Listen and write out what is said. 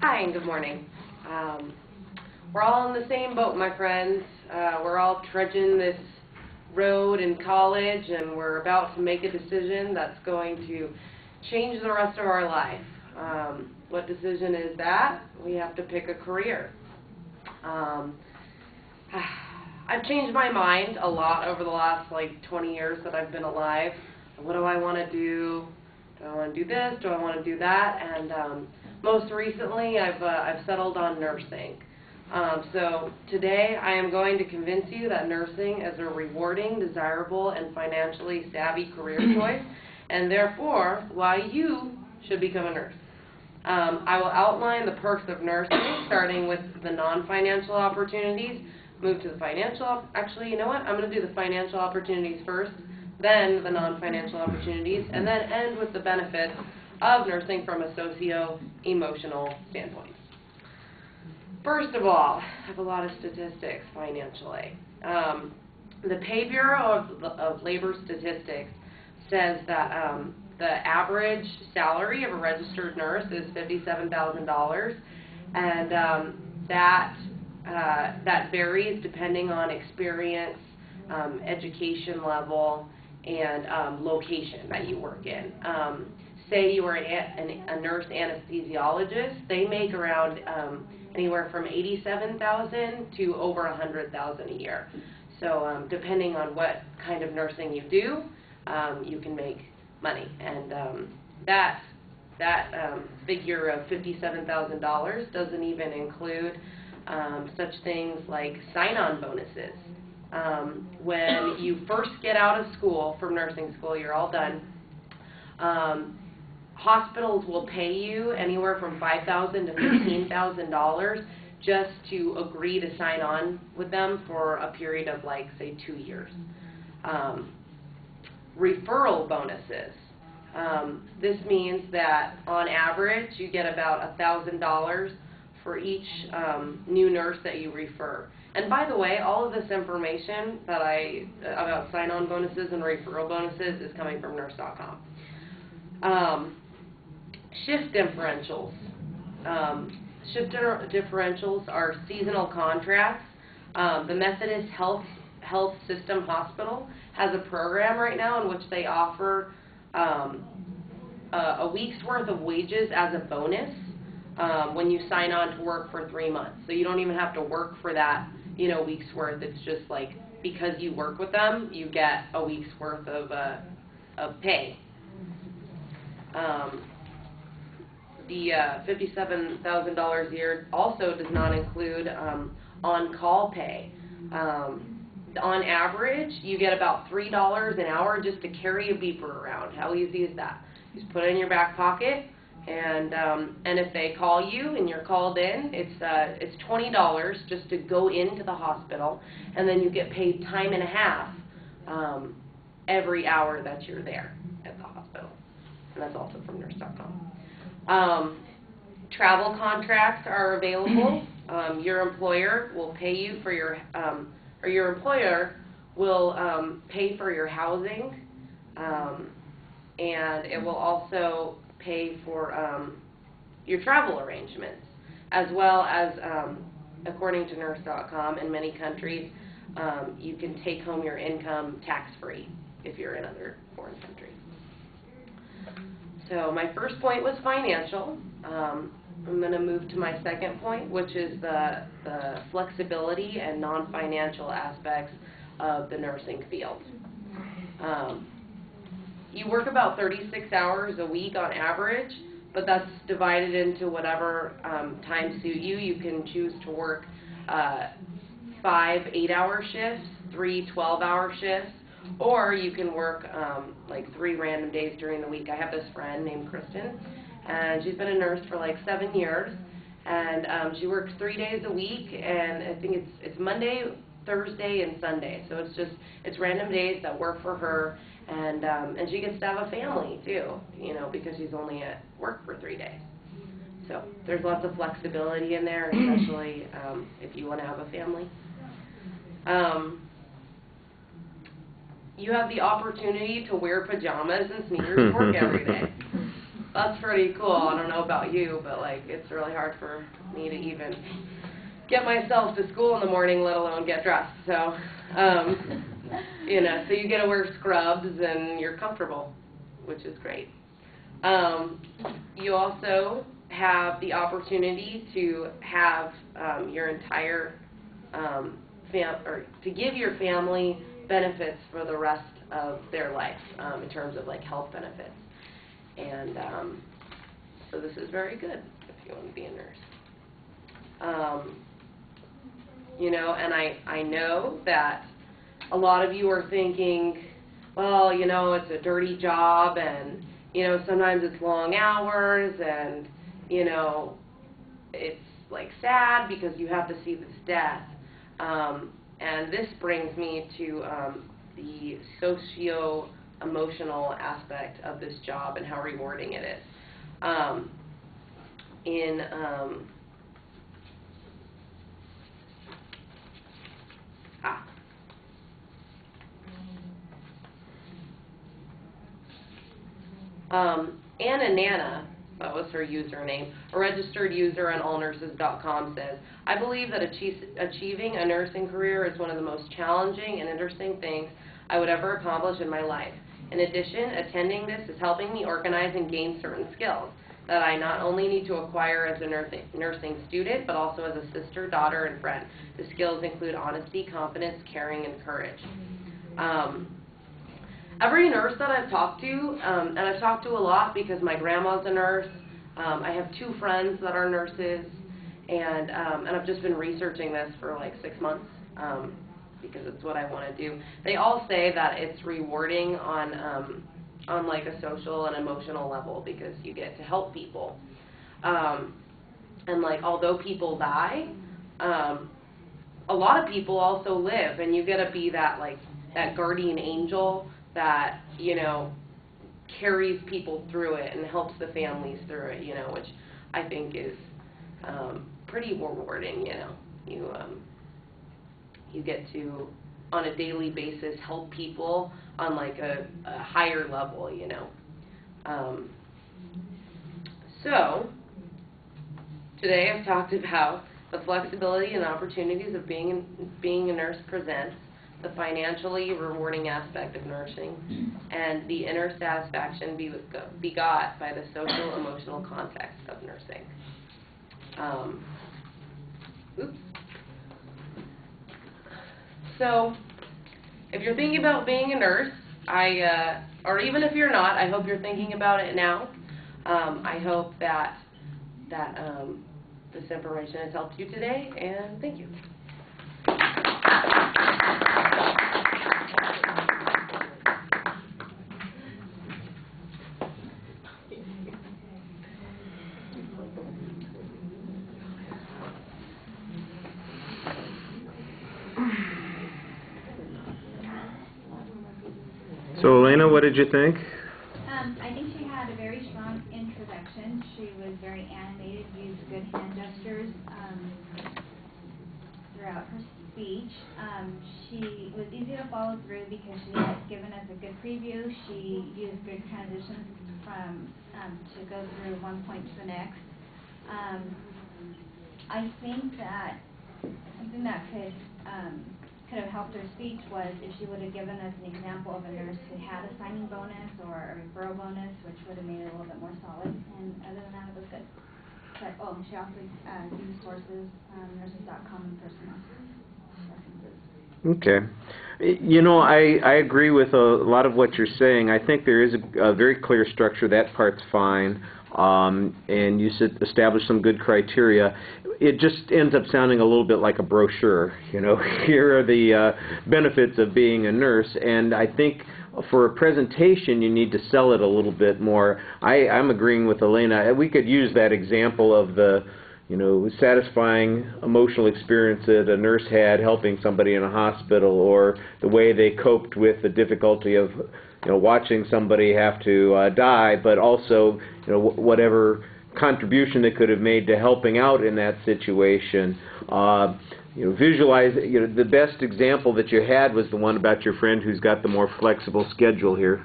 Hi, and good morning. We're all in the same boat, my friends. We're all trudging this road in college, and we're about to make a decision that's going to change the rest of our life. What decision is that? We have to pick a career. I've changed my mind a lot over the last 20 years that I've been alive. What do I want to do? Do I want to do this? Do I want to do that? And most recently, I've settled on nursing. So today, I am going to convince you that nursing is a rewarding, desirable, and financially savvy career choice, and therefore, why you should become a nurse. I will outline the perks of nursing, starting with the non-financial opportunities, move to the financial. Actually, you know what? I'm going to do the financial opportunities first, then the non-financial opportunities, and then end with the benefits of nursing from a socio-emotional standpoint. First of all, I have a lot of statistics financially. The Pay Bureau of Labor Statistics says that the average salary of a registered nurse is $57,000, and that varies depending on experience, education level, and location that you work in. Say you are a nurse anesthesiologist, they make around anywhere from $87,000 to over $100,000 a year. So depending on what kind of nursing you do, you can make money. And that figure of $57,000 doesn't even include such things like sign-on bonuses. When you first get out of school, from nursing school, you're all done, hospitals will pay you anywhere from $5,000 to $15,000 just to agree to sign on with them for a period of, say, 2 years. Referral bonuses. This means that, on average, you get about $1,000 for each new nurse that you refer. And by the way, all of this information that about sign-on bonuses and referral bonuses is coming from nurse.com. Shift differentials. Shift differentials are seasonal contracts. The Methodist Health System Hospital has a program right now in which they offer a week's worth of wages as a bonus when you sign on to work for 3 months. So you don't even have to work for that week's worth. It's just because you work with them, you get a week's worth of pay. The $57,000 a year also does not include OnCall Pay. On average, you get about $3 an hour just to carry a beeper around. How easy is that? You just put it in your back pocket, and if they call you and you're called in, it's $20 just to go into the hospital, and then you get paid time and a half every hour that you're there at the hospital. And that's also from nurse.com. Travel contracts are available. Your employer will pay you for your employer will pay for your housing, and it will also pay for your travel arrangements, as well as, according to nurse.com, in many countries, you can take home your income tax-free if you're in other foreign countries. So my first point was financial. I'm going to move to my second point, which is the flexibility and non-financial aspects of the nursing field. You work about 36 hours a week on average, but that's divided into whatever time suit you. You can choose to work 5 8-hour shifts, 3 12-hour shifts, or you can work 3 random days during the week. I have this friend named Kristen, and she's been a nurse for 7 years, and she works 3 days a week, and I think it's Monday, Thursday, and Sunday. So it's random days that work for her, and she gets to have a family too, because she's only at work for 3 days. So there's lots of flexibility in there, especially if you want to have a family. You have the opportunity to wear pajamas and sneakers to work every day. that's pretty cool. I don't know about you, but like it's really hard for me to even get myself to school in the morning, let alone get dressed. So, you know, so you get to wear scrubs and you're comfortable, which is great. You also have the opportunity to have your entire or to give your family benefits for the rest of their life in terms of like health benefits. And so this is very good if you want to be a nurse. You know, and I know that a lot of you are thinking, well, you know, it's a dirty job, and, you know, sometimes it's long hours, and, you know, it's like sad because you have to see this death. And this brings me to the socio-emotional aspect of this job and how rewarding it is. Anna Nana, that was her username, a registered user on allnurses.com, says, I believe that achieving a nursing career is one of the most challenging and interesting things I would ever accomplish in my life. In addition, attending this is helping me organize and gain certain skills that I not only need to acquire as a nursing student, but also as a sister, daughter, and friend. The skills include honesty, confidence, caring, and courage. Every nurse that I've talked to, and I've talked to a lot because my grandma's a nurse, I have 2 friends that are nurses, and I've just been researching this for like 6 months because it's what I want to do. They all say that it's rewarding on like a social and emotional level because you get to help people. And like, although people die, a lot of people also live, and you get to be that like that guardian angel that, you know, carries people through it and helps the families through it, you know, which I think is pretty rewarding, you know. You get to, on a daily basis, help people on like a higher level, you know. So, today I've talked about the flexibility and opportunities of being a nurse presents, the financially rewarding aspect of nursing, and the inner satisfaction begot by the social emotional context of nursing. So, if you're thinking about being a nurse, or even if you're not, I hope you're thinking about it now. I hope that this information has helped you today, and thank you. So, Elena, what did you think? I think she had a very strong introduction. She was very animated, used good hand gestures throughout her speech. She was easy to follow through because she had given us a good preview. She used good transitions to go through one point to the next. I think that something that could have helped her speech was if she would have given us an example of a nurse who had a signing bonus or a referral bonus, which would have made it a little bit more solid. And other than that, it was good. But, she also used sources, nurses.com and personal references. Okay. You know, I agree with a lot of what you're saying. I think there is a very clear structure. That part's fine. And you establish some good criteria. It just ends up sounding a little bit like a brochure. You know, here are the benefits of being a nurse. And I think for a presentation, you need to sell it a little bit more. I'm agreeing with Elena. We could use that example of the, you know, satisfying emotional experience that a nurse had helping somebody in a hospital, or the way they coped with the difficulty of, you know, watching somebody have to die, but also, you know, whatever contribution they could have made to helping out in that situation. You know, visualize, you know, the best example that you had was the one about your friend who's got the more flexible schedule here.